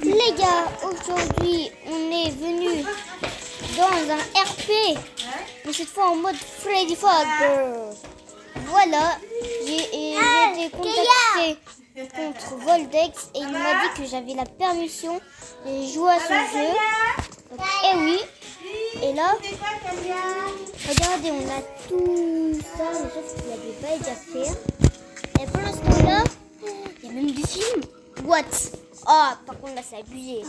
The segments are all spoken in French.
Les gars, aujourd'hui, on est venu dans un RP, mais cette fois en mode Freddy Fazbear. Voilà, j'ai été contacté contre Voldex et il m'a dit que j'avais la permission de jouer à ce jeu. Donc, eh oui, et là, regardez, on a tout ça, mais sauf qu'il n'avait pas été à faire. Et pour l'instant là, il y a même des films. What? Ah, par contre là c'est abusé.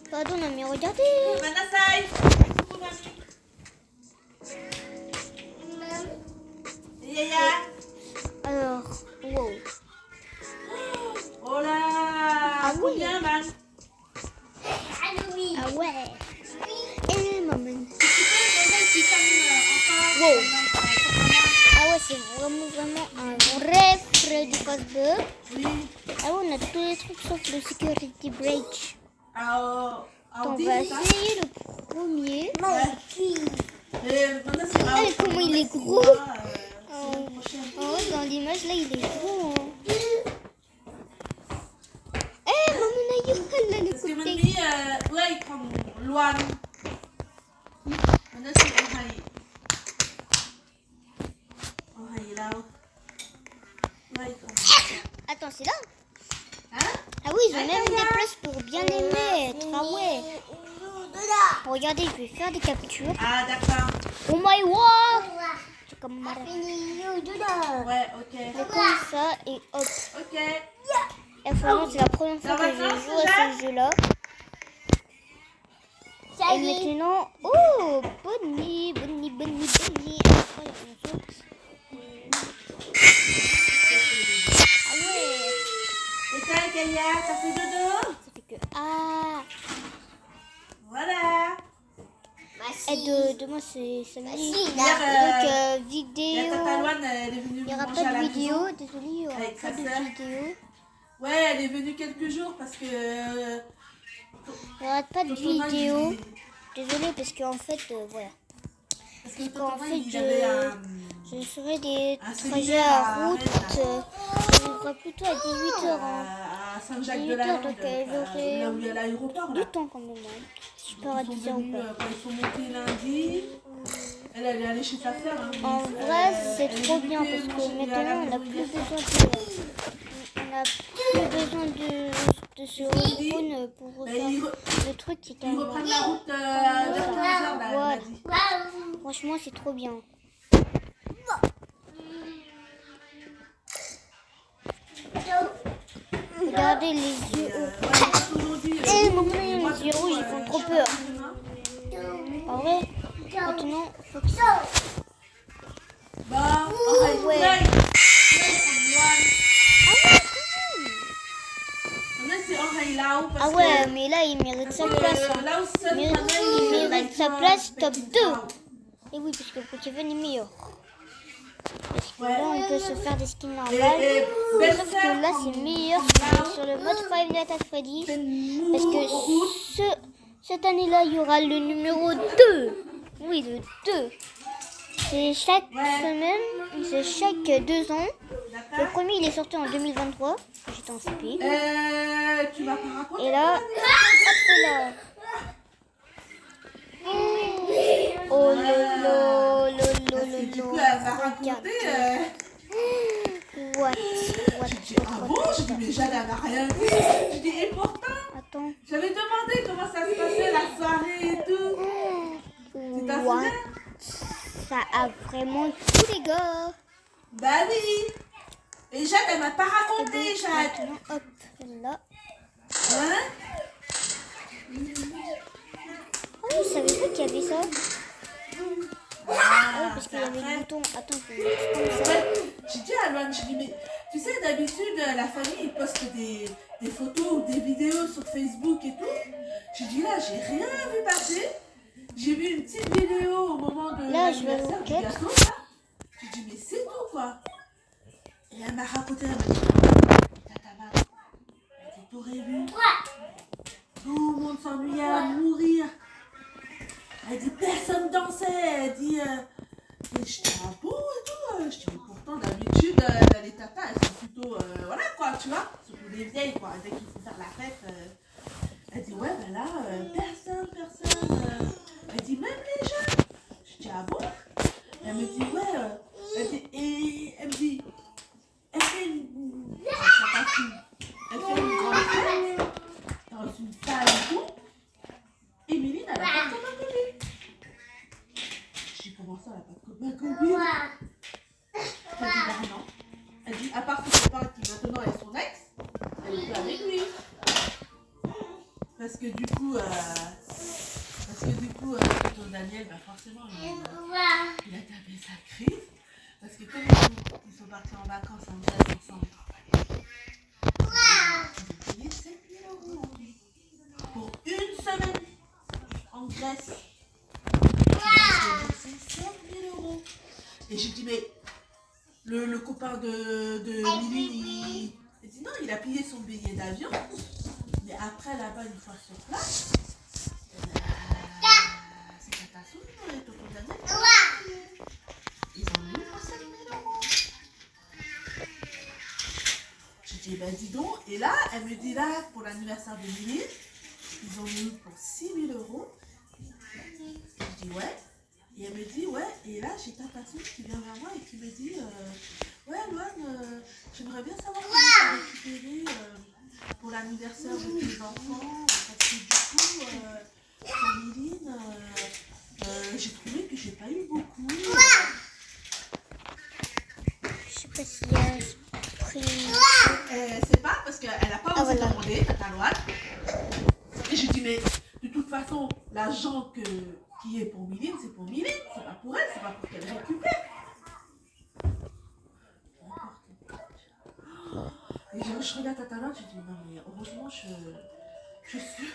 Pardon, non mais regardez. Alors, wow. Oh là. Ah oui. Combien, man? Ah ouais. Et maman. Wow. Wow. Ah ouais, c'est vraiment un vrai Freddy Fazbear. Oui. Ah ouais, on a tous les trucs sauf le security breach. On Audi, va c'est ça? essayer le premier. Mais maintenant, c'est Ah, mais comment il est gros. semaine prochaine. Oh, dans l'image là, il est gros. Hein. Eh, maman, là, le Parce que côté. Mimi, là, il prend loin. Maintenant, c'est Ohio là. Là, il prend. Attends, c'est là? Hein? Ah oui, ils ont même des places pour bien les mettre. Ah ouais. Regardez, je vais faire des captures. Ah, d'accord. Oh my god. C'est comme marrant. Ouais, ok. C'est comme ça et hop. Ok. Et franchement, c'est la première fois que je joue à ce jeu-là. Et maintenant, oh, Bonnie. Ah ouais. Et toi, Kaya, t'as fait dodo? Ça fait que ah. Voilà. Et de moi, c'est samedi. Hier, Donc, vidéo. la Tata Loane, elle est venue Il n'y aura manger à pas la de maison. vidéo. Désolée, il n'y aura Avec pas sa de sœur. vidéo. Ouais, elle est venue quelques jours parce que... Il n'y aura pas de tonton vidéo. Noël, Désolée, parce qu'en fait, voilà. Parce que qu'en tonton Noël, fait, il avait un... Je ferai des Un trajets séminaire à à route. Rennes, Je ferai plutôt à 18h. Hein. à Saint-Jacques-de-la-Lande, Donc, j'aurai là où il y a l'aéroport, là. du temps quand même. Hein. Je pars à Ils sont 10h ou venus, pas. quand ils sont montés lundi, elle est allée chez sa sœur. Hein, En vrai, c'est trop bien parce que maintenant, on n'a plus besoin de se respawn pour faire le truc qui est Ils reprennent la route vers 15h, là, elle m'a dit. Franchement, c'est trop bien. Regardez les yeux. Eh, maman, les yeux rouges, ils font trop peur. En vrai, maintenant, faut que ça. Bon, Ouais. là, il Ah ouais, mais là, il mérite sa place. Hein. Il mérite sa place top 2. Et oui, parce que le Pokémon est meilleur. Parce que là, on peut se faire des skins normales. Sauf que là, c'est meilleur sur le mode Five Nights at Freddy's. Parce que cette année-là, il y aura le numéro 2. Oui, le 2. C'est chaque semaine, c'est chaque 2 ans. Le premier, il est sorti en 2023. J'étais en CP. Tu vas pas raconter. Et là, hop là. Oh lolo, Du coup, elle va raconter. What? Ah bon? Je dis, mais Jade, elle n'a rien dit. Je dis, et pourtant, Attends. j'avais demandé comment ça se passait la soirée et tout. Tu t'en What? souviens? Ça a vraiment tout, les gars. Bah oui. Et Jade, elle m'a pas raconté, Et Jade. maintenant, hop là. Hein? Oh, je savais pas qu'il y avait ça. Ah oui, parce qu'il y avait le bouton. Attends, je vais mettre comme ça. J'ai dit à Luan, j'ai dit, mais tu sais, d'habitude, la famille, ils postent des photos ou des vidéos sur Facebook et tout. J'ai dit, là, j'ai rien vu passer. J'ai vu une petite vidéo au moment de Là, je vais l'anniversaire vous du mettre. gâteau, là. J'ai dit, mais c'est tout, quoi. Et elle m'a raconté, elle m'a dit, Tata Maman, elle dit, t'aurais vu. Tout le monde s'ennuyait à mourir. Elle dit, personne dansait. Elle dit, et je dis, ah bon et tout. Je dis, mais pourtant, d'habitude, les tatas, elles sont plutôt, voilà quoi, tu vois, surtout les vieilles, quoi. Dès qu'il faut faire la fête, elle dit, ouais, ben là, personne. Elle dit, même les jeunes. Je dis, ah bon? Elle me dit, ouais. Elle me dit, elle fait une. Elle fait une grande fête dans une salle et tout. Et Méline, elle a pas de copain copine. Je dis, comment ça, elle a pas de copain copine? Elle dit, bah non. Elle dit, à part son copain qui maintenant est son ex, elle est plus avec lui. Parce que du coup, tonton Daniel, bah forcément, il a tapé sa crise. Parce que comme ils sont partis en vacances en Grèce ensemble, ils ont payé 7 000 € pour une semaine en Grèce. C'est 7 000 €. Et j'ai dit, mais le copain de Méline, il dit non, il a payé son billet d'avion. Mais après, là-bas, une fois sur place, c'est catastrophique, les tonton Daniel. Ils ont eu pour 7 000 €. J'ai dit, ben dis donc. Et là, elle me dit, là, pour l'anniversaire de Méline, ils ont eu pour 6 000 €. Je dis, ouais. Et elle me dit, ouais. Et là, j'ai ta personne qui vient vers moi et qui me dit, ouais, Loane, j'aimerais bien savoir comment tu as récupéré pour l'anniversaire de tes enfants. Parce que du coup, pour Méline, j'ai trouvé que j'ai pas eu beaucoup. Je sais pas s'il y a un prix. C'est pas parce qu'elle n'a pas osé demander, tata Loane. Et je dis, mais de toute façon, l'argent qui est pour Méline, c'est pour Méline. C'est pas pour elle, c'est pas pour qu'elle récupère. Et je regarde tata Loane, je dis, non mais heureusement, je suis...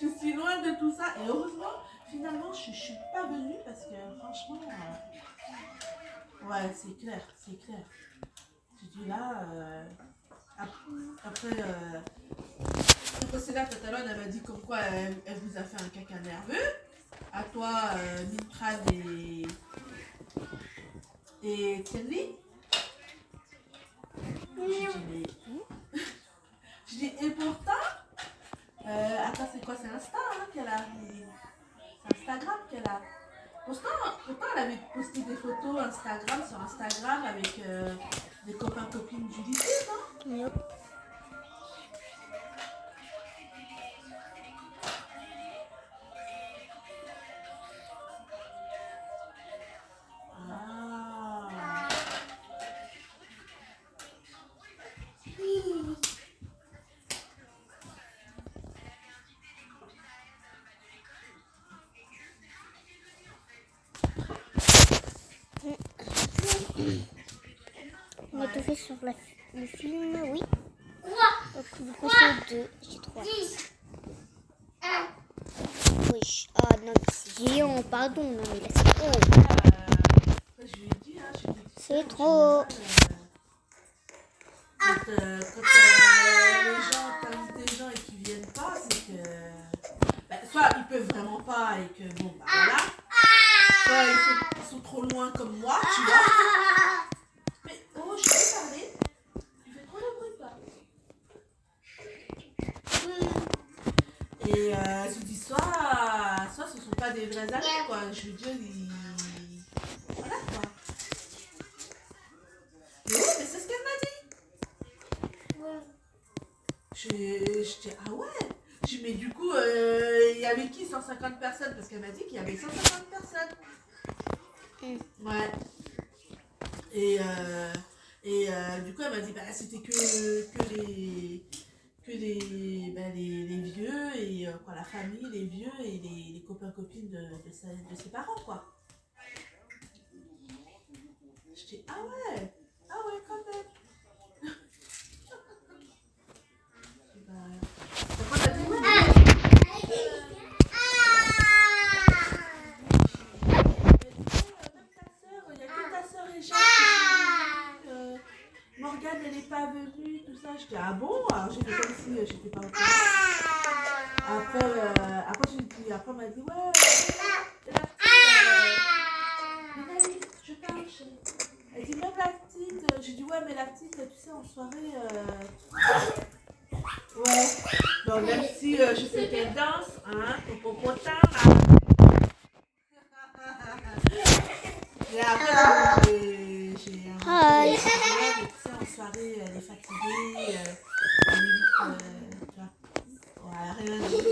je suis loin de tout ça. Et heureusement, finalement, je suis pas venue parce que franchement... ouais, c'est clair. Je dis là... Après c'est là, tata Loane, elle m'a dit comme quoi elle vous a fait un caca nerveux. À toi, Mintran et Tienli. Je dis, et pourtant, attends, c'est quoi? C'est Insta qu'elle a. C'est Instagram qu'elle a. Pourtant, elle avait posté des photos sur Instagram avec des copains-copines du lycée, non? Yep. Ah. On a tout fait sur le film, oui. Donc, du coup, c'est 2. J'ai 3. Oui. Ah non, c'est géant, pardon. Non, mais là, c'est haut. Je lui ai dit, C'est trop. Quand t'invites des gens et qu'ils viennent pas, c'est que soit ils peuvent vraiment pas et que bon bah voilà, soit ils sont trop loin comme moi, tu vois. Mais oh, je vais parler. Tu fais trop de bruit, toi. Et je dis soit ce sont pas des vrais amis, quoi. Je veux dire, voilà quoi. Mais oui, mais c'est ce qu'elle m'a dit. Je dis, ah ouais. Je dis, mais du coup, il y avait qui 150 personnes? Parce qu'elle m'a dit qu'il y avait 150 personnes. Ouais. Et du coup, elle m'a dit, bah, c'était que les vieux et quoi, la famille, les vieux et les copains-copines de ses parents, quoi. Je dis, ah ouais, quand même. Pourquoi t'as dit ouais? Il y a que ta soeur et Jacques qui sont venus. Morgane, elle n'est pas venue, tout ça. Je dis, ah bon? Alors j'ai fait comme si j'étais pas au courant. Après, on m'a dit, ouais, c'est la petite. Mélanie, je parle. Elle dit, même la petite. J'ai dit, ouais, mais la petite, tu sais, en soirée... Ouais. Bon, même si je sais qu'elle danse, hein, popopotin, là. Et après, j'ai un Hi. peu tu sais, en soirée, elle est fatiguée, elle est vite, tu vois. Ouais, rien à dire.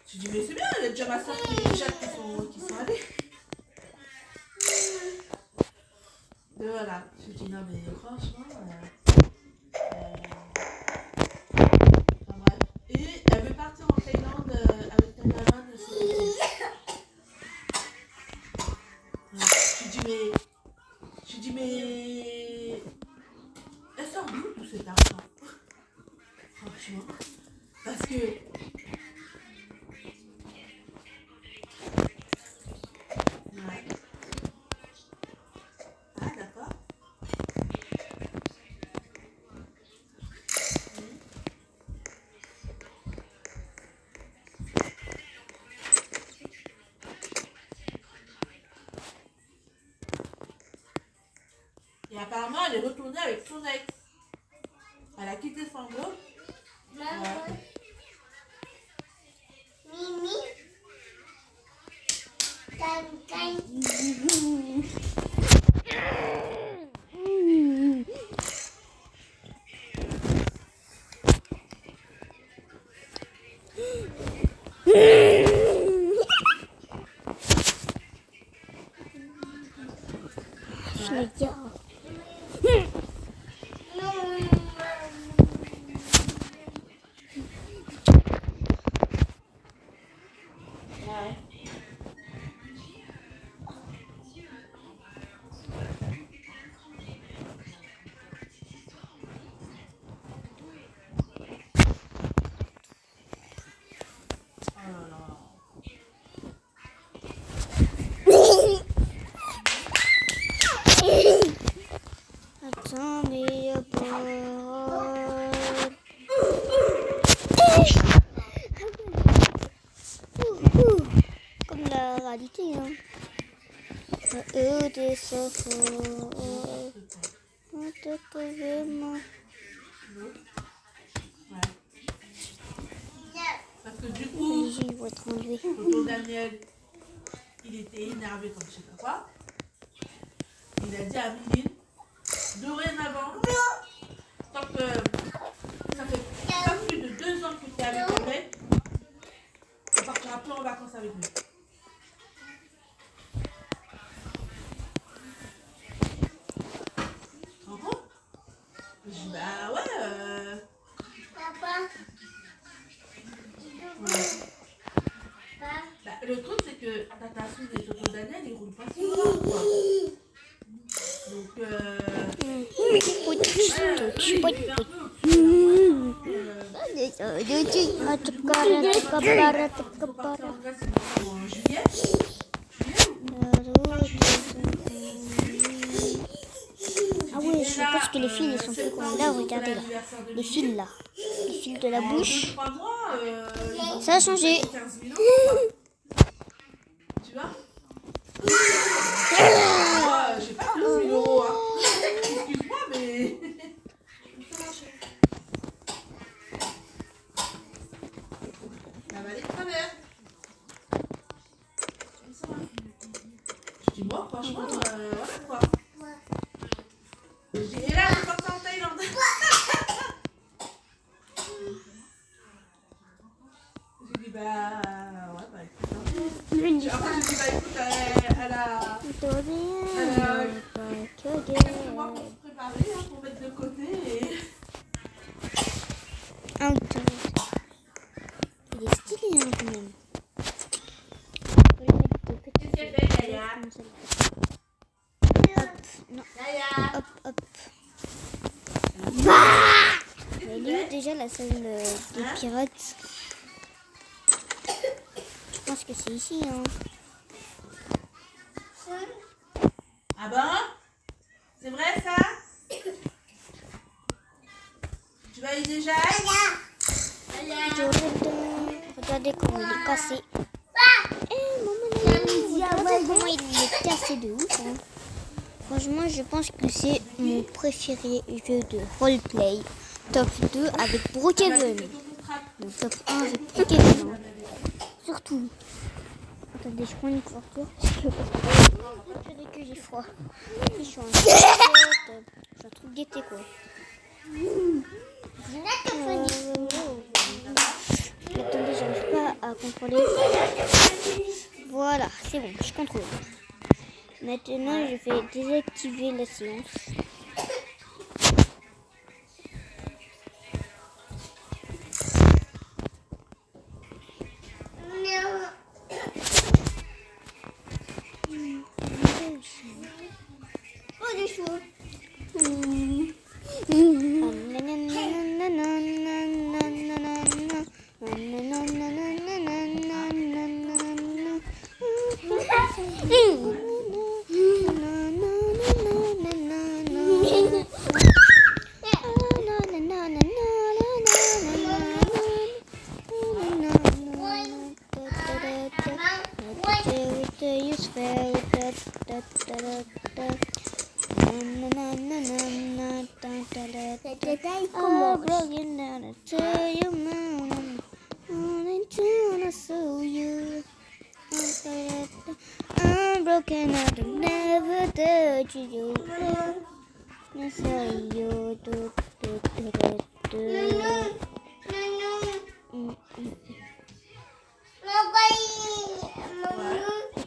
Je dis, mais c'est bien, il y a déjà ma soeur qui est déjà qui sont allés. Et voilà, je dis, non, mais franchement, enfin, bref. Et elle veut partir en Thaïlande avec ta gamin de cet été. Je dis, mais elle sort d'où tout cet argent? Franchement. Parce que. Ouais. Ah, d'accord. Et apparemment, elle est retournée avec son ex. Elle a quitté son groupe. Ouais. Mimi. Can, can. Ouais. Oh là là. Attendez, comme la réalité, hein. Des sofos. Ouais. Parce que du coup, Ils vont être enlevés. tonton Daniel, il était énervé comme je sais pas quoi. Il a dit à Miline, dorénavant, tant que ça fait pas plus de 2 ans que tu es avec ton mec, on partira plus en vacances avec lui. Tu te rends compte? Je dis, bah ouais, Papa. ouais. Bah, le truc, c'est que Tata Soud et tonton Daniel, ils roulent pas souvent, quoi. Donc, ouais, il fait un peu faut partir en Grèce en juillet. Ah oui, je pense que les fils ils sont plus grands. Là, regardez là. Les fils là. Les fils de la bouche. 2-3 mois, Ça a changé. 15 000 euros. Tu vois? Moi, j'ai pas 15 000 euros. Hein. Excuse-moi, mais. Ça va aller de travers. Je dis, moi, franchement, voilà quoi. Je dis, et là, je vais partir en Thaïlande. J'ai dit, bah, ouais, bah, écoute. Hein. Après, j'ai dit, bah, écoute, elle a. Quelques mois pour se préparer, hein, pour mettre de côté. Et... Il est stylé hein, quand même. Qu'est-ce qu'elle fait, Yaya? Non. Yaya? Hop, hop. Elle est où déjà la salle des pirates? Je pense que c'est ici. Hein. Ah bon? C'est vrai ça? Tu vas y déjà? Regardez comment il est cassé. Maman, regardez comment il est cassé de ouf. Hein. Franchement, je pense que c'est mon préféré jeu de roleplay. Top 2 avec Brookhaven. Donc top 1 avec Brookhaven. Surtout. Attendez, je prends une couverture. Que j'ai froid. Je suis un truc d'été quoi. Attendez, j'arrive pas à contrôler. Voilà, c'est bon, je contrôle. Maintenant, je vais désactiver la séance. Oh, des cheveux. I'm broken out and never touch you. I saw you do.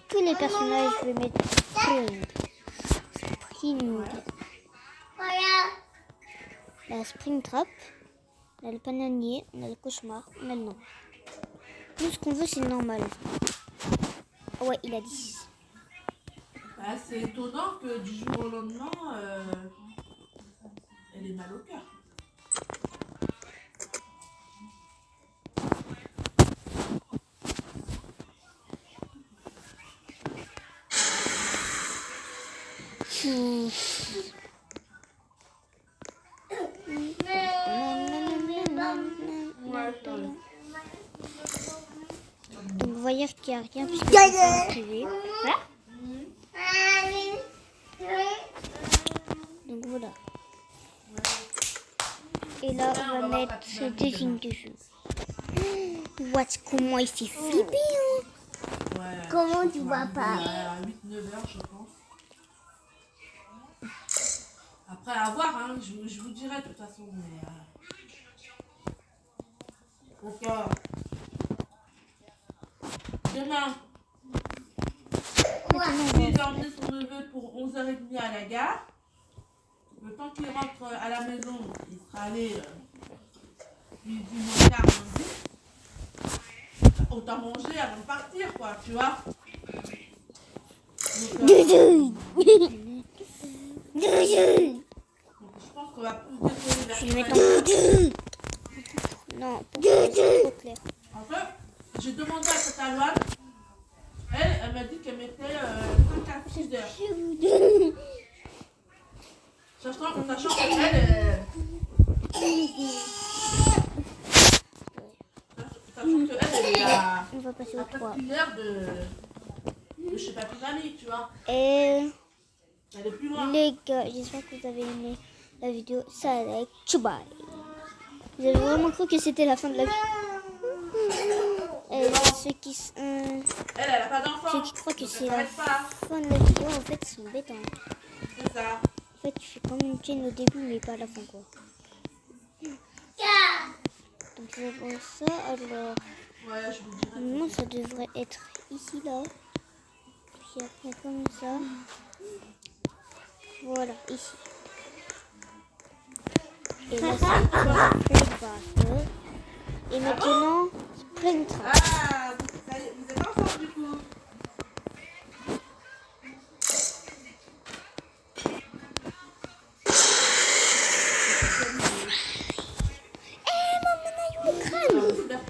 Tous les personnages, je vais mettre Spring. La Springtrap, on a le bananier, on a le cauchemar, on a le nom. Nous, ce qu'on veut, c'est le normal. Oh ouais, il a 10. Bah, c'est étonnant que du jour au lendemain, elle ait mal au cœur. Donc vous voyez qu'il n'y a rien puisque c'est pas privé. Donc voilà. Et là on va mettre des signes de jeu. What, comment il fait flipper hein. Ouais, comment tu vois pas à 8-9 heures je pense. Après à voir, hein, je vous dirai de toute façon. Mais, donc, demain, il va emmener son neveu pour 11h30 à la gare. Le temps qu'il rentre à la maison, il sera allé midi moins quart, lundi. Autant manger avant de partir, quoi, tu vois. Donc, je pense qu'on va plus décoller vers non, c'est trop clair. En fait, j'ai demandé à Cataloine, elle m'a dit qu'elle mettait 5 à 6 heures. Sachant qu'elle, elle est à On va passer au 3. presque une heure de chez Papy Mamie, tu vois. Et Elle est plus loin. les gars, j'espère que vous avez aimé la vidéo. Ça avec Chubai. Vous avez vraiment cru que c'était la fin de la vidéo. Et ceux qui Elle a pas d'enfant. ceux qui croient que c'est la pas. fin de la vidéo, en fait, ils sont bêtes. Hein. C'est ça. En fait, tu fais comme une chaîne au début, mais pas à la fin, quoi. Donc, c'est pour ça, alors... Ouais, je vous dirai. Normalement, ça devrait être ici, là. Puis après, comme ça. Voilà, ici. Et là, c'est Springtrap. Et maintenant, Springtrap. Ah, vous êtes ensemble du coup.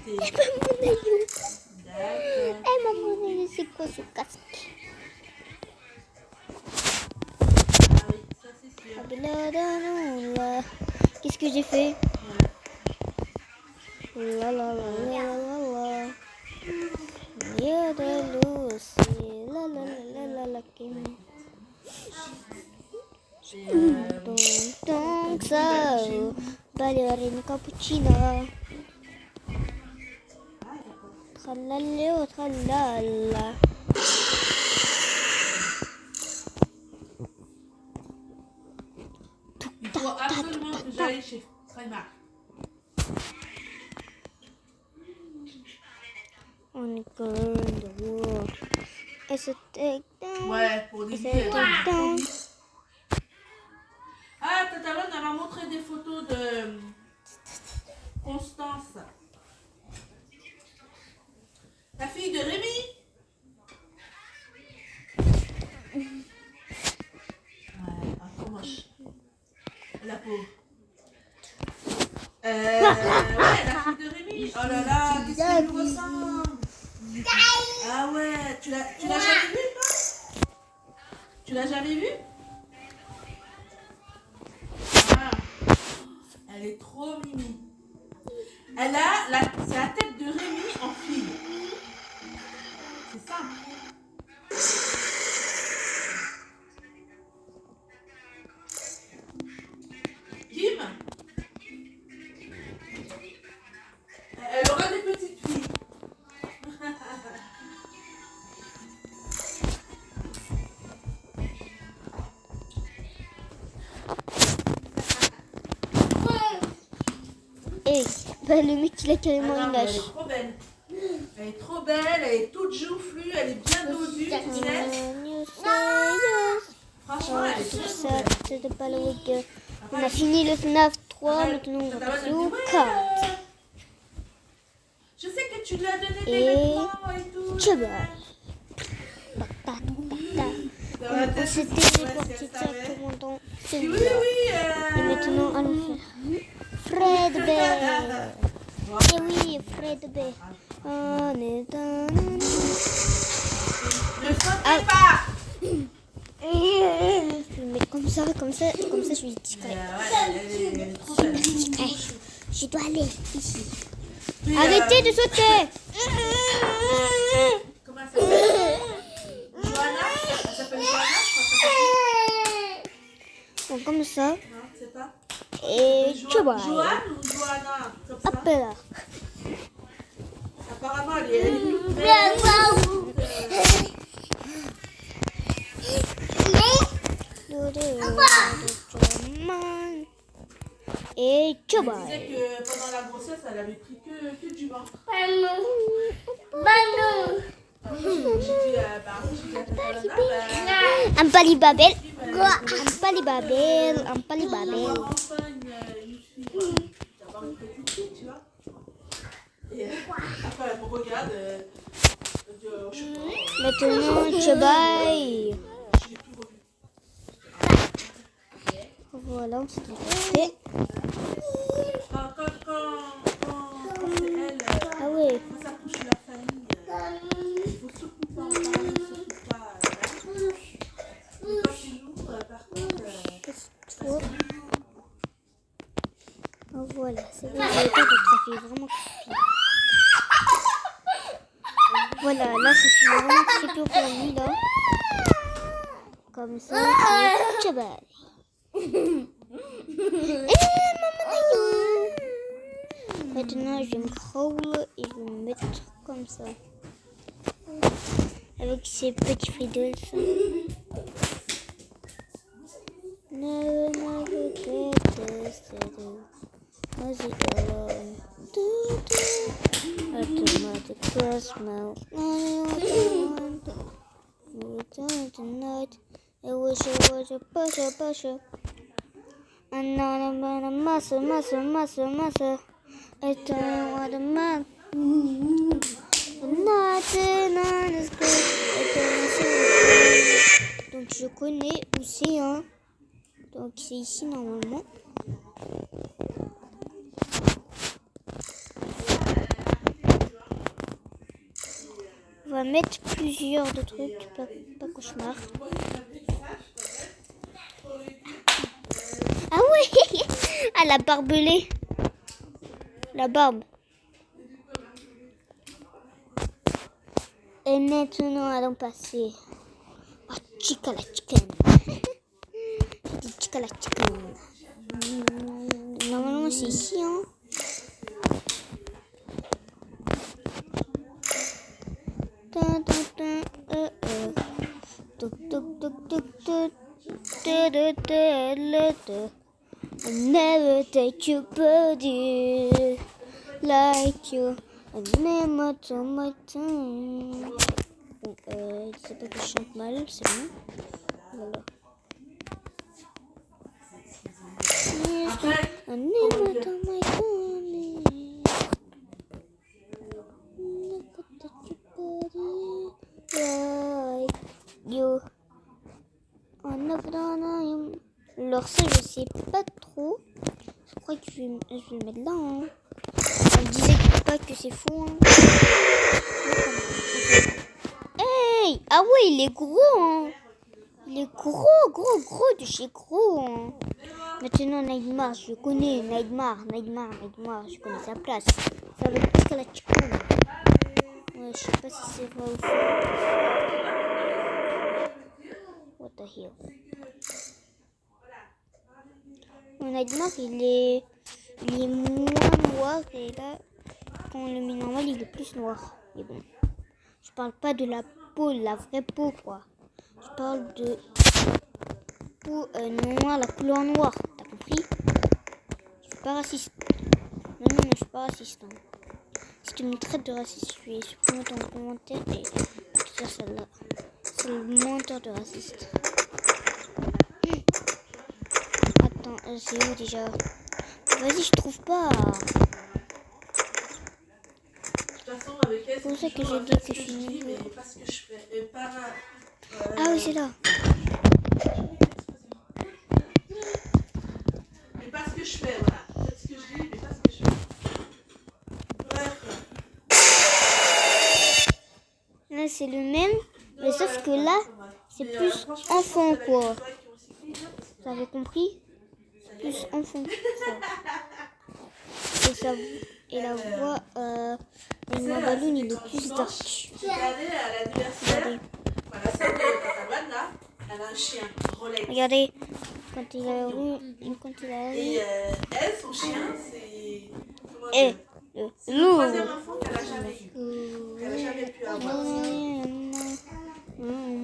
Je peux mon aïeux. Eh maman, c'est quoi ce casque? Ah oui, ça c'est sûr. Qu'est-ce que j'ai fait? La la la la la la. Yeah, the Lucy. La la la la la la. Donc ça, ballerina cappuccino. Tralala, tralala. Il faut absolument que j'aille chez Primark. On est going to war. It's a takedown. Ouais, pour It's Olivier. a takedown. Ah, tout à l'heure, on m'a montré des photos de Constance. La fille de Rémi. Ouais, un peu moche. La pauvre. Ouais, la fille de Rémi. Oh là là, qu'est-ce qu'elle nous ressemble. Ah ouais, tu l'as jamais vue, toi? Tu l'as jamais vue? Ah, elle est trop mimi. Elle a c'est la tête de Rémi en fille. C'est ça. Kim, elle aura des petites filles. Hey, bah, le mec il a carrément Ah non, une mais elle lâche. est trop belle. Elle est trop belle, elle est toute joufflue, elle est bien dosue, tu sais. Franchement, elle est très Ça, belle. c'était pas le week-end. On a fini le FNAF 3, maintenant on va passer au 4. Je sais que tu lui as donné des Et vêtements et tout. tu vas. On s'était reporté directement dans Oui, celui-là. oui. Et maintenant, allons faire Fred Bear. Et oui, Fred Bear. On est dans... Ne sautez pas. Mais comme ça, je suis discret. Ouais, elle est trop belle. Je dois aller ici. Puis, Arrêtez de sauter. Comment elle s'appelle? Johanna? Elle s'appelle Johanna, je crois. Bon, comme ça. Non, je sais pas. Et tu vois. Joanne ou Johanna? Comme ça. Hop là. Apparemment, elle est toute belle. Et tu Elle vois. disait que pendant la grossesse, elle avait pris que du vent. J'ai dit à Tata, Un palibabel. on Un palibabel. Un palibabel. va enfin une fille. D'avoir une petite fille, tu vois. Et après, elle me regarde. Elle dit, je sais pas. Maintenant, tu bailles. Je l'ai plus revue. Voilà, on s'est fait. Quand c'est elle, Ah ouais. quand ça touche leur famille, il faut surtout pas en parler, surtout pas. Mais quand c'est nous, par contre, Trop. Oh, voilà, c'est bon, j'ai été, donc ça fait vraiment creepy. Voilà, là ça fait vraiment creepy pour la nuit là. Comme ça, et tu bailles. Maintenant, je vais me crawl et je vais me mettre comme ça. Avec ces petits fridos. Never get this to do. Was it alone? Automatic cross mouth. Tonight. I wish I was a pusher. Another muscle. I don't want a man. Nothing on is good. Donc je connais où c'est, hein. Donc c'est ici normalement. On va mettre plusieurs de trucs, pas cauchemar. Ah oui. Ah, la barbelée. La barbe. Et maintenant, allons passer à chicken. J'ai dit Chicken. Normalement, c'est ici, hein. I never take your body like you. I never told my tongue. Bon, je sais pas que je chante mal, c'est bon. Voilà. Après, I never told my tongue. Never take your body like you. I never done I. Alors ça, je sais pas trop. Je crois que je vais le mettre là. Hein. On me disait pas que c'est faux. Hein. Hey! Ah ouais, il est gros. Hein. Il est gros de chez gros. Hein. Maintenant, Nightmare, je le connais. Nightmare. Je connais sa place. Ça va être la chicken. Ouais, je sais pas si c'est vrai ou faux. What the hell? Mon Nightmare, il est moins noir. Et là, quand on le met normal, il est plus noir. Mais bon, je parle pas de la peau, la vraie peau, quoi. Je parle de peau noire, la couleur noire. T'as compris? Je suis pas raciste. Non, je suis pas raciste. Hein. Si tu me traites de raciste, je vais supprimer ton commentaire et te dire celle-là. C'est le menteur de raciste. Attends, c'est où déjà? Vas-y, je trouve pas. C'est pour ça que j'ai dit que je suis nulle. Mais pas ce que je fais. Ah oui, c'est là. Mais pas ce que je fais, voilà. C'est ce que je dis, mais pas ce que je fais. Bref. Là, c'est le même, mais sauf que là, c'est plus enfant, quoi. Vous avez compris? C'est plus enfant. Et la voix, Emma Balloon, il est plus dark. J'étais allée à l'anniversaire. Voilà, celle de Tatabane, là, elle a un chien, Rolex. Regardez, quand il a eu. Et elle, son chien, c'est. Comment Eh, dire, c'est le loup. troisième enfant qu'elle a jamais eu. Qu'elle a jamais pu avoir.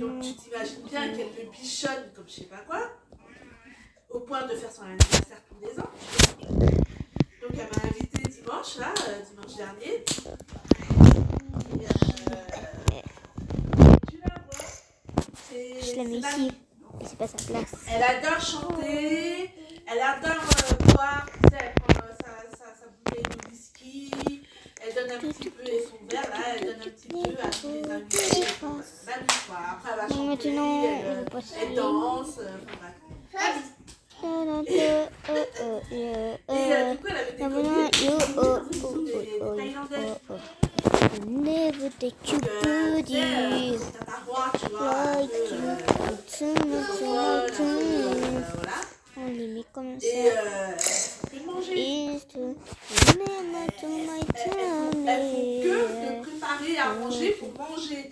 Donc tu t'imagines bien qu'elle me bichonne comme je sais pas quoi, au point de faire son anniversaire tous les ans. Donc elle m'a invité dimanche, là, dimanche dernier. Et tu la vois. Je la mets ici. Et c'est pas sa place. Elle adore chanter, elle adore boire, tu sais, elle prend sa bouteille de whisky, elle donne un petit peu, et son verre là, elle donne un petit peu à tous les invités. La nuit, quoi. Après elle va chanter, Maintenant, elle danse, enfin bref. Et du coup, elle avait des colliers thaïlandais. Never take your body Tata Roi, tu vois, like you. voilà. On les met comme Et ça. que de manger. Never to my Elles font tummy. que de préparer à manger pour manger.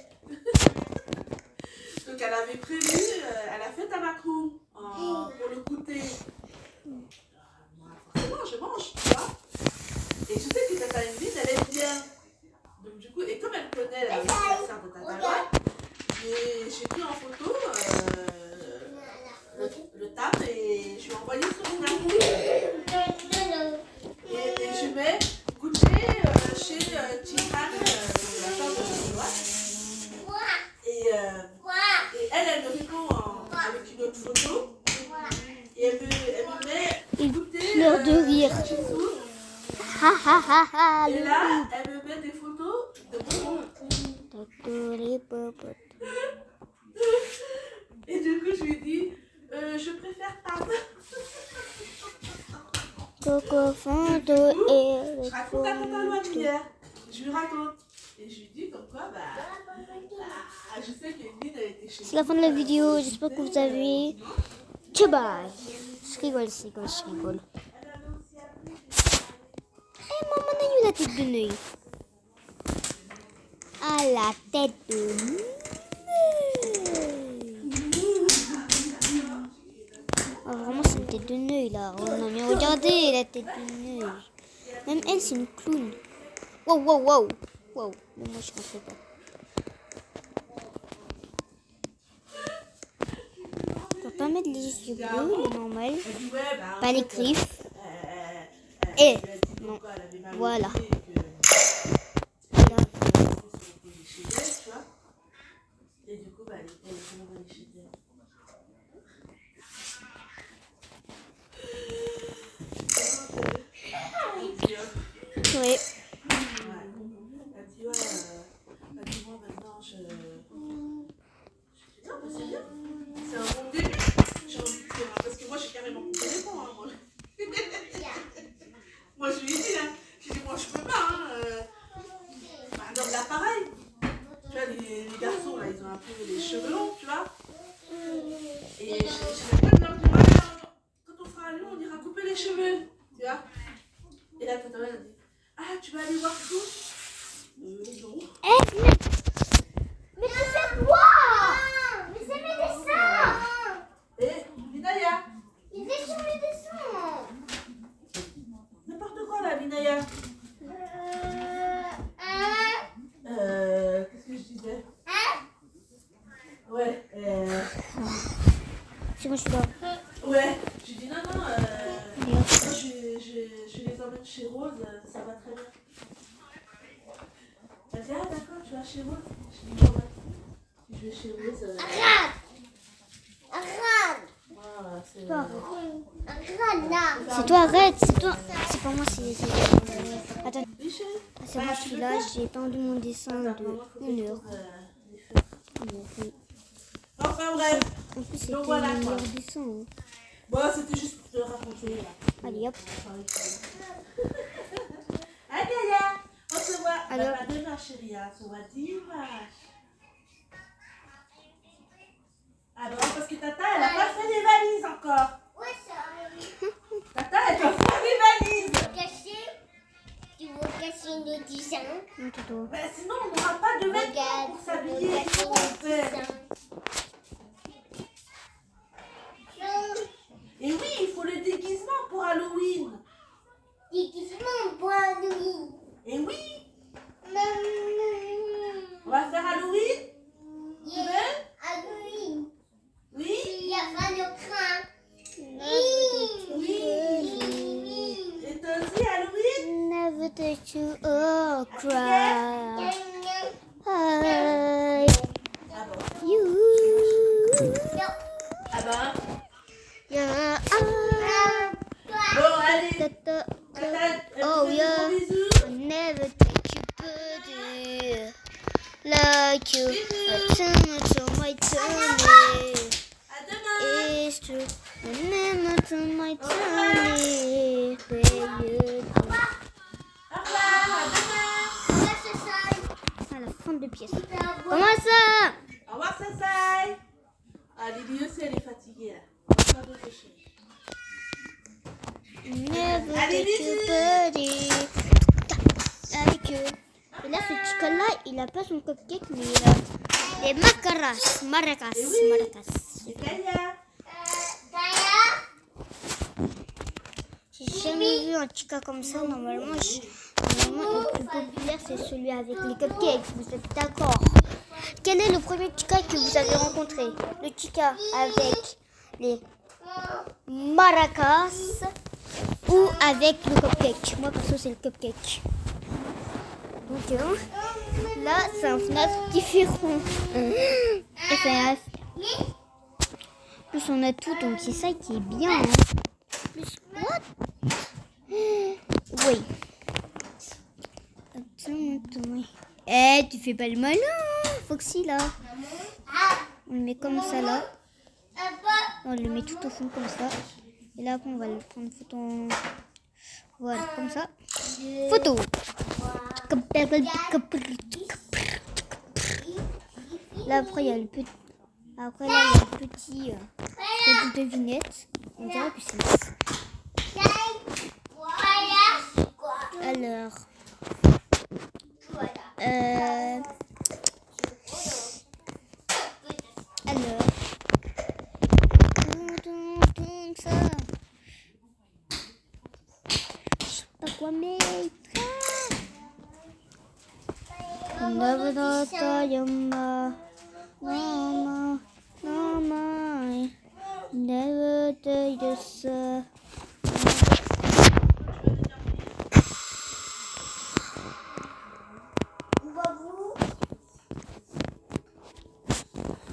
Donc elle avait prévu, elle a fait un macron pour le goûter. Moi, forcément, je mange, tu vois. Et je sais que Tata Ingrid, elle aime bien. Donc du coup, et comme elle connaît l'anniversaire de Tata Loi, j'ai pris en photo le table et je lui ai envoyé sur Snap. Et je mets goûter chez Tiffany, la femme de Tata Loi. Et elle me répond avec une autre photo. Et elle me met goûter Fleur de rire. Ha ha ha ha. Et là, elle me met des photos de bonbons. Et du coup, je lui dis, je préfère Tam. Coco Fanto et Je raconte à Tata Loi d'hier. Je lui raconte. Et je lui dis comme quoi, je sais qu'Evelyne a été chez c'est la fin de la vidéo. J'espère que vous avez. Ciao, bye. Je rigole. Eh, maman, on a eu la tête de Neuil. Ah, la tête de Neuil. Ah, vraiment, c'est tête de Neuil là. Oh non mais regardez la tête de Neuil. Même elle c'est une clown. Wow wow wow. Wow. Mais moi je comprends pas. On peut pas mettre les yeux bleus, le normal. Pas les griffes. Et non. Voilà. Voilà. Et du coup, elle est vraiment allée chez elle. Oui. Elle dit, ouais, moi maintenant, je dis, non, mais c'est bien. C'est un bon début. J'ai envie de dire, parce que moi, j'ai carrément coupé les ponts. Hein, moi. Moi, je lui ai dit, hein, j'ai dit, moi, je peux pas. Hein, dans l'appareil. Tu vois, les garçons, là, ils ont un peu les cheveux longs, tu vois. Et je sais pas de leur dire, ouais, quand on sera à Lyon, on ira couper les cheveux, tu vois. Et là, tata, elle a dit, ah, tu vas aller voir tout non. Mais tu fais quoi? Mais c'est mes dessins. Et Vinaya, Il est sur mes dessins. n'importe quoi là, Vinaya. Qu'est-ce que je disais? Ouais, C'est moi je suis là. ouais, je dis non, je les emmène chez Rose, ça va très bien. Elle dit, ah d'accord, tu vas chez Rose? Je dis, bon, ouais. Je vais chez Rose. Arrête. Voilà, c'est... C'est toi, arrête, c'est toi. C'est pas moi, c'est... Attends, Michel, c'est moi, je suis là, j'ai pendu mon dessin de 1 heure. enfin bref. En plus, c'était Donc voilà, le quoi. meilleur dessin. Hein. Bon, c'était juste pour te raconter là. Allez, hop. Allez, Gaïa, on se voit. Alors. Pas demain, chérie, hein. On se voit dimanche. Ah bon, parce que Tata, elle a pas fait les valises encore. Tata, elle doit faire les valises. Tu veux casser le dessin? Non, tu dois. Mais sinon, on n'aura pas de vêtements pour s'habiller. Comment on fait? Et oui, il faut le déguisement pour Halloween. Déguisement pour Halloween. Et oui, on va faire Halloween. Tu veux? Halloween. Oui. Il y aura le crin. Oui. Et toi aussi, Halloween? Never touch you or cry. Hi. Ah bon? You. Ah ben? Yeah. Bon, allez. Tata. Tata, Oh, fais des yeah. gros bisous. Never touch you body like you. I turn to my tummy. À demain. It's true. I never turn my tummy. Where you do. Au revoir, à demain. À la fin de pièce. Comment ça? Au revoir, Sassai. Ah, Lily aussi, elle est fatiguée là. On va faire d'autres choses. Never Allez, touch you body. Avec eux. Et là, ce chica-là, il a pas son cupcake, mais il a des maracas. Maracas. Eh oui. Maracas. C'est Gaïa. J'ai jamais vu un chica comme ça. Normalement, le plus populaire, c'est celui avec les cupcakes. Vous êtes d'accord? Quel est le premier chica que vous avez rencontré? Le chica avec les maracas ou avec le cupcake? Moi, perso, c'est le cupcake. Donc, là, c'est un FNAF différent. FNAF. Plus on a tout, donc c'est ça qui est bien. Hein. Plus what? Oui. Attends. Eh, tu fais pas le malin, Foxy, là. On le met comme ça, là. On le met tout au fond, comme ça. Et là, après, on va le prendre photo. Voilà, comme ça. Photo. Là, après, il y a le petit. Après, là, il y a le petit. Petite devinette. On dirait que c'est. Alors. Alors. Ça. quoi mettre? Never thought I never thought so.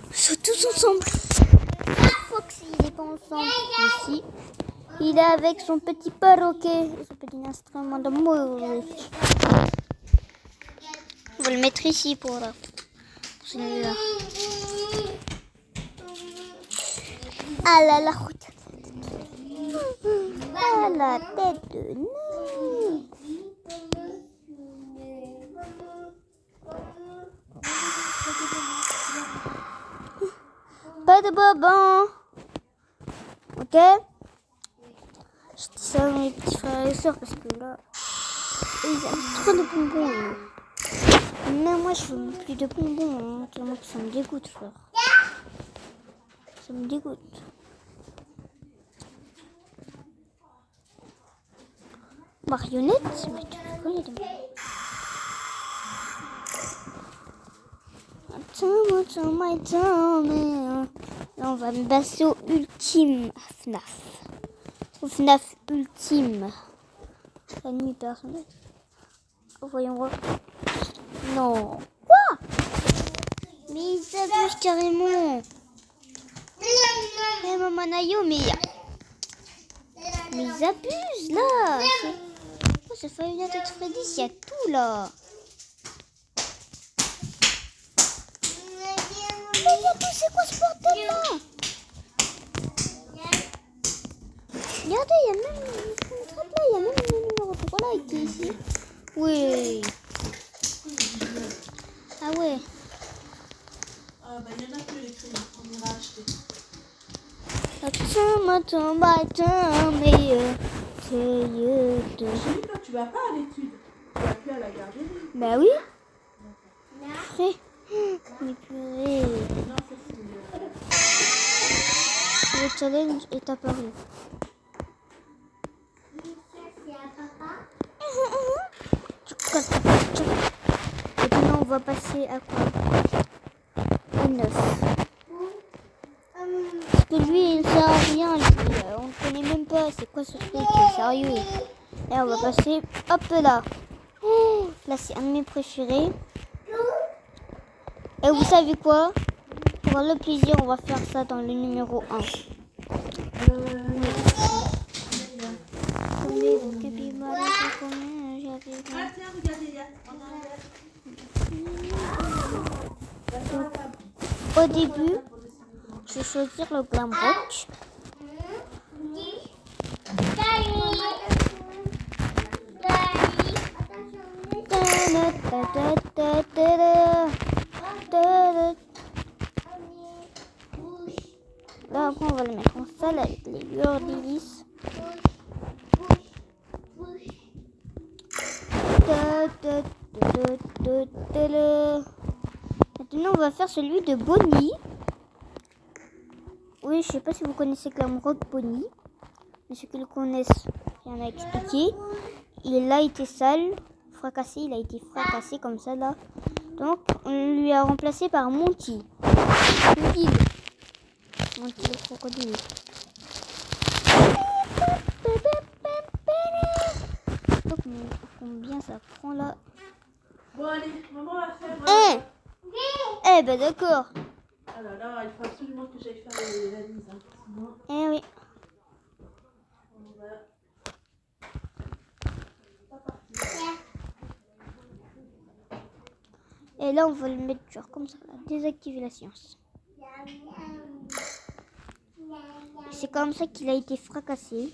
Ils sont tous ensemble. Foxy, il n'est pas ensemble. Mais si, il est avec son petit perroquet, son petit instrument de musique. On va le mettre ici pour celui-là. Ah là là, regarde. Ah la tête de nez. Pas de bonbons. Ok? Je dis ça à mes petits frères et sœurs parce que là, ils aiment trop de bonbons. Mais moi, je veux plus de bonbons. Hein. Tellement que ça me dégoûte, frère. Ça me dégoûte. Marionnette? Mais tu peux connais de moi. Attends, mais... Là, on va me passer au ultime FNAF. Au FNAF ultime. La nuit personnelle. Voyons voir. Non. Quoi? Mais ils abusent carrément. Mais maman Nayo, mais ils abusent là. C'est Five Nights at Freddy's, il y a tout là. Mais il y a tout, c'est quoi ce bordel là? Regardez, il y a même une trappe là, il y a même le numéro 3 là qui est ici. Oui. Ah ouais. Ah bah il y en a plus les crayons, on ira acheter. Attends, mais Toi, tu vas pas à l'étude. Tu vas plus à la garderie. bah oui. Après, mais purée. Non, c'est Le challenge est apparu. Et maintenant on va passer à quoi? Au 9. Parce que lui il ne sert à rien, lui. On ne connaît même pas c'est quoi ce truc, sérieux. Et on va passer, hop là. Là c'est un de mes préférés. Et vous savez quoi? Pour le plaisir on va faire ça dans le numéro 1. Au début, je vais choisir le glam rock. Là, après, on va le mettre en salle avec les lueurs d'hélice. Maintenant, on va faire celui de Bonnie. Oui, je sais pas si vous connaissez Glam Rock Bonnie. Mais ceux qui le connaissent, il y en a expliqué. Il a été sale, fracassé. Il a été fracassé comme ça, là. Donc, on lui a remplacé par Monty. Monty le crocodile. Donc, combien ça prend, là? Bon, allez, maman va faire... Eh ben d'accord. Ah là là, il faut absolument que j'aille faire les valises. Hein, sinon, Eh oui. on va pas partir. Et là, on va le mettre genre comme ça. Là. Désactiver la science. C'est comme ça qu'il a été fracassé.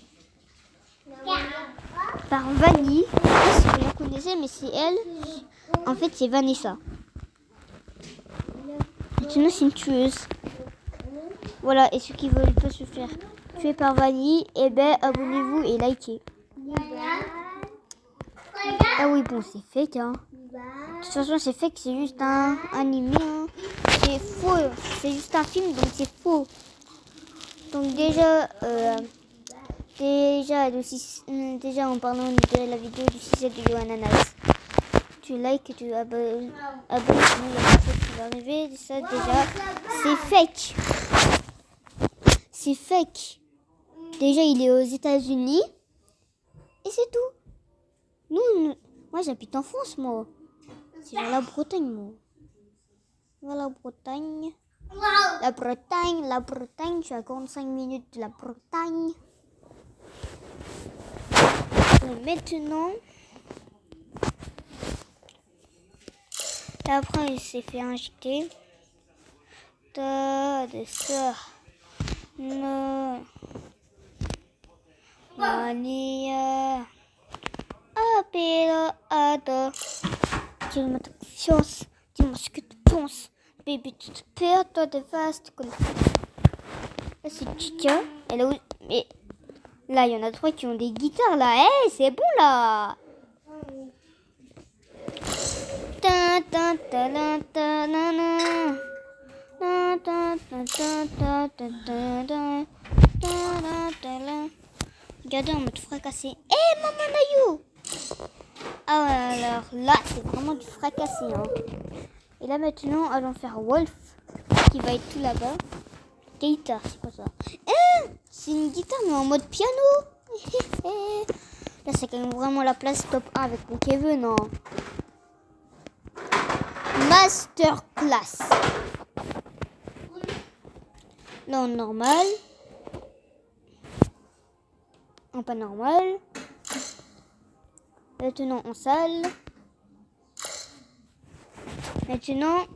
Par Vanille. Je sais pas si vous la connaissez, mais c'est elle. En fait, c'est Vanessa. Sinon, c'est une tueuse. Voilà, et ceux qui veulent pas se faire tuer par Vanille, eh ben, abonnez-vous et likez. Ah oui, bon, c'est fake, hein. De toute façon, c'est fake, c'est juste un animé, hein. C'est faux, c'est juste un film, donc c'est faux. Donc déjà, déjà en parlant de la vidéo du sucette de l'ananas. Tu likes, tu abonnes, sinon il y a quelque chose qui va arriver. Ça déjà, c'est fake. C'est fake. Déjà, il est aux États-Unis. Et c'est tout. Moi j'habite en France, moi. C'est dans la Bretagne, moi. Voilà, Bretagne. La Bretagne. Je suis à 45 minutes de la Bretagne. Et maintenant, là, après, il s'est fait injecter. De ça. Non. Mania. Apelo Ada. Dis-moi ta confiance. Dis-moi ce que tu penses. Baby, tu te perds, toi, de vaste. Là, c'est Chica. Mais là, il y en a 3 qui ont des guitares, là. Hey, c'est bon, là. Regardez en mode fracassé. Hé, maman Nayou. Ah, alors là, c'est vraiment du fracassé. Hein. Et là, maintenant, allons faire Wolf, qui va être tout là-bas. Guitare, c'est quoi ça? C'est une guitare, mais en mode piano. Là, c'est quand même vraiment la place top 1 avec mon Kevin. Hein. Masterclass. Là, en normal. En pas normal. Maintenant en salle. Maintenant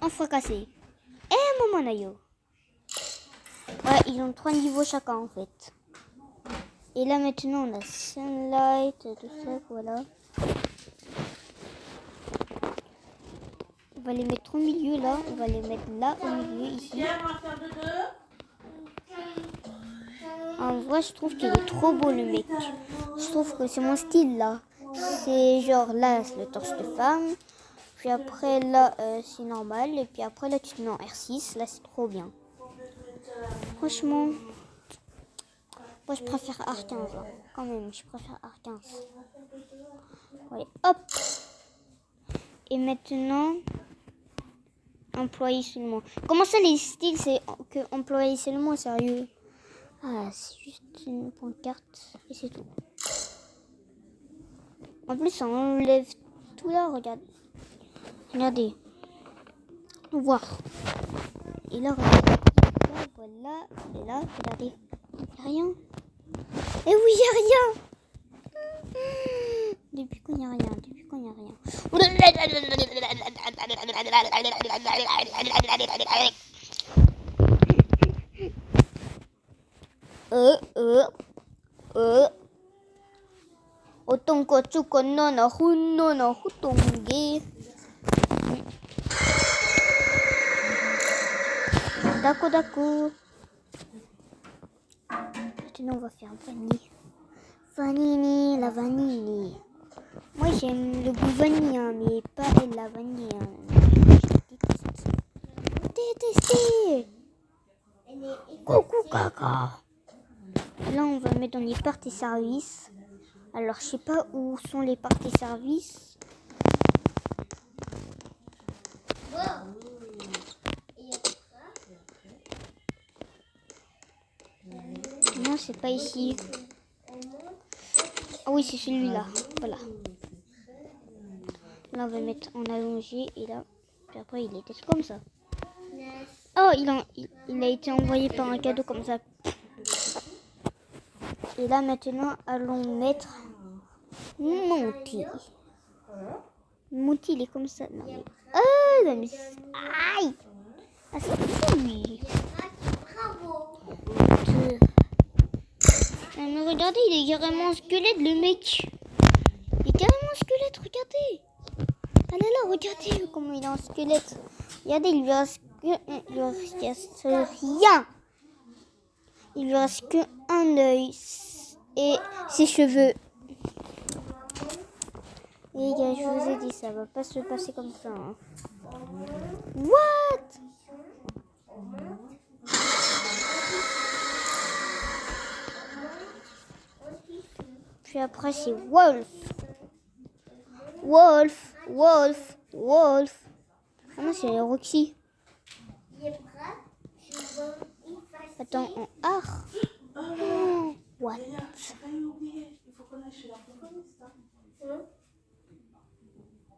en fracassé. Maman Nayo. Ouais, ils ont 3 niveaux chacun en fait. Et là maintenant on a Sunlight, tout ça, voilà. On va les mettre au milieu là. On va les mettre là au milieu ici. En vrai, je trouve qu'il est trop beau le mec. Je trouve que c'est mon style là. C'est genre là, c'est le torse de femme. Puis après là, c'est normal. Et puis après là, tu te mets en R6. Là, c'est trop bien. Franchement, moi je préfère R15 là. Quand même, je préfère R15. Allez, hop. Et maintenant, employé seulement. Comment ça les styles, c'est que employé seulement, sérieux? Ah, c'est juste une pancarte et c'est tout. En plus, ça enlève tout là, regarde. Regardez. Voir. Et là, regardez. Là, voilà. Et là, regardez. Il n'y a rien. Eh oui, il n'y a rien. Depuis quand il n'y a rien? Depuis quand il n'y a rien? Otonko chuko nona hunno no hutongi. D'accord. Maintenant, on va faire vanille. Vanille, la vanille. Moi, j'aime le goût vanille, hein, mais pas la vanille. Hein. Je déteste. Coucou, caca. Là, on va mettre dans les parties services. Alors, je sais pas où sont les parties services. Non, c'est pas ici. Ah oui, c'est celui-là. Voilà. Là, on va mettre en allongé et là. Puis après, il était comme ça. Oh, il a été envoyé par un cadeau comme ça. Et là, maintenant, allons mettre Monty. Monty, il est comme ça. Non, mais... Oh, non, mais... Aïe! Ah, c'est lui. Mais regardez, il est carrément un squelette, le mec. Il est carrément un squelette, regardez. Ah là là, regardez comment il est un squelette. Regardez, il lui reste rien. Il lui reste qu'un œil et ses cheveux. Et les gars, je vous ai dit, ça va pas se passer comme ça. Hein. What? Puis après, c'est Wolf. Wolf, Wolf, Wolf. Ah non, c'est Roxy. Attends, en art. Oh, what? Léa, j'ai failli oublier. Il faut qu'on aille chez l'orthophoniste. Hein.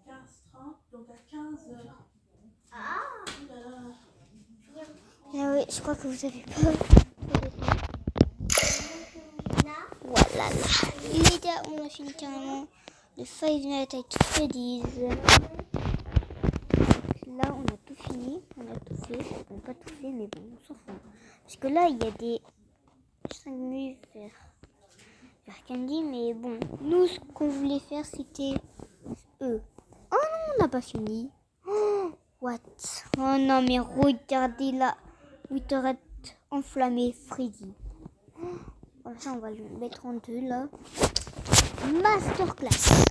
15h30, donc à 15h. Ah oui, je crois que vous avez pas. Voilà. Les gars, on a fini carrément le Five Nights at Freddy's. Là, on a tout fini. On a tout fait. On n'a pas tout fait, mais bon, on s'en fout. Parce que là, il y a des 5 minutes vers Candy, mais bon, nous, ce qu'on voulait faire, c'était eux. Oh non, on n'a pas fini. Oh, what? Oh non, mais regardez là. Witherette enflammée Freddy. Comme ça, on va le mettre en deux là. Masterclass.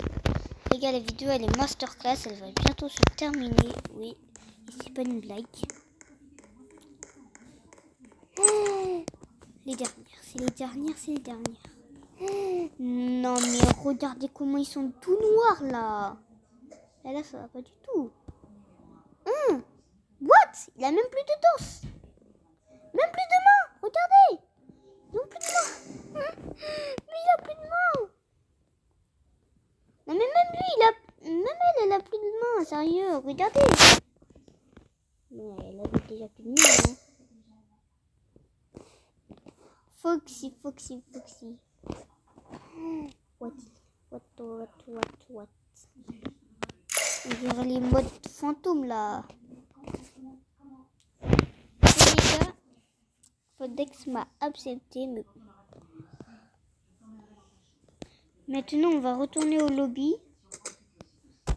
Les gars, la vidéo elle est masterclass. Elle va bientôt se terminer. Oui, et c'est pas une blague. Oh, les dernières, c'est les dernières, c'est les dernières. Oh, non, mais regardez comment ils sont tout noirs là. Et là, ça va pas du tout. What? Il a même plus de danse. Même plus de mains. Regardez. Ils n'ont plus de mains. Mais il a plus de mains. Non, mais même lui, même elle a plus de mains. Sérieux, regardez. Mais elle avait déjà plus de mains. Hein. Foxy, Foxy, Foxy. What? On dirait les modes fantômes là. Et les gars, Fodex m'a accepté. Mais... Maintenant, on va retourner au lobby.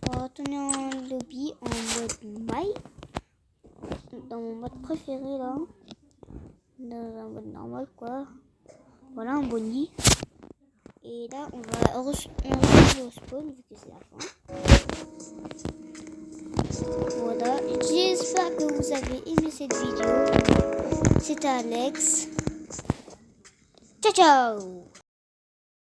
On va retourner en lobby en mode My. Dans mon mode préféré là. Dans un mode normal quoi. Voilà un Bonnie. Et là, on va retourner au spawn vu que c'est la fin. Voilà, j'espère que vous avez aimé cette vidéo. C'était Alex. Ciao ciao.